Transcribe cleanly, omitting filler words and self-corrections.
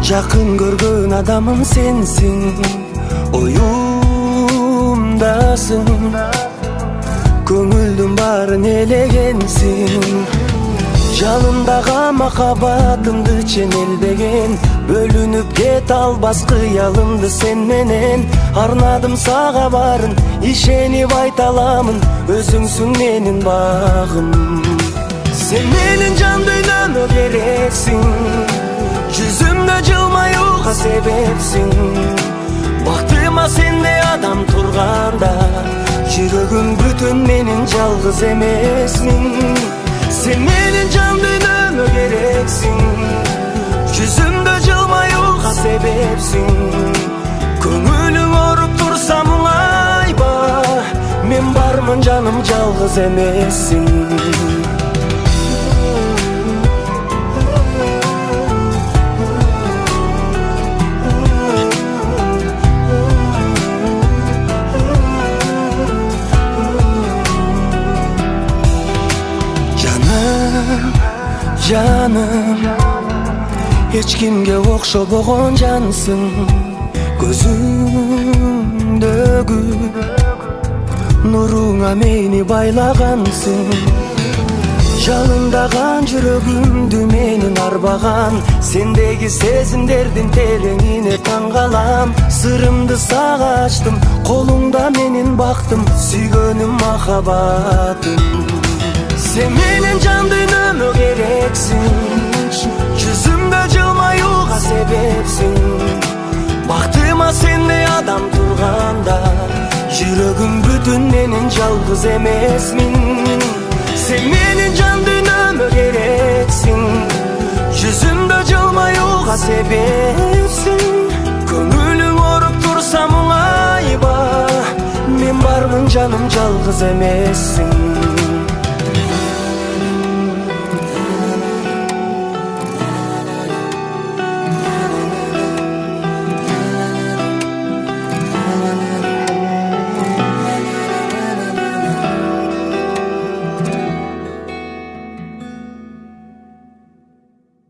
Жакын көргөн адамым сенсиң, оюмдасың, көңүлдүн баарын элегенсиң. Жалындагы махаббатымды ченелбеген, бөлүнүп кете албас кыялымды сен менен. Арнадым сага барын, ишенип айта аламын, өзүңсүң менин багым. Сен менин жан дүйнөмө керексиң, жүзүмдө жылмаюуга себепсиң. Бактыма сендей адам турганда, жүрөгүм бүтүн менин жалгыз эмесмин. Сен менин жан дүйнөмө керексиң, жүзүмдө жылмаюуга себепсиң. Көңүлүң ооруп турса муңайба, мен бармын жаным, жалгыз эмессиң. Жаным, эч кимге окшобогон жансың, көзүңдөгү нуруңа мени байлагансың. Жалындаган жүрөгүмдү менин арбаган, сендеги сезимдердин тереңине таң калам. Сырымды сага ачтым, колуңда менин бактым, сүйгөнүм махаббатым. Сен менин жан дүйнөмө керексиң, жүзүмдө жылмаюуга себепсиң. Бактыма сендей адам турганда, жүрөгүм бүтүн менин жалгыз эмесмин. Сен менин жан дүйнөмө керексиң, жүзүмдө жылмаюуга себепсиң. Көңүлүң ооруп турса муңайба, мен бармын жаным, жалгыз эмессиң.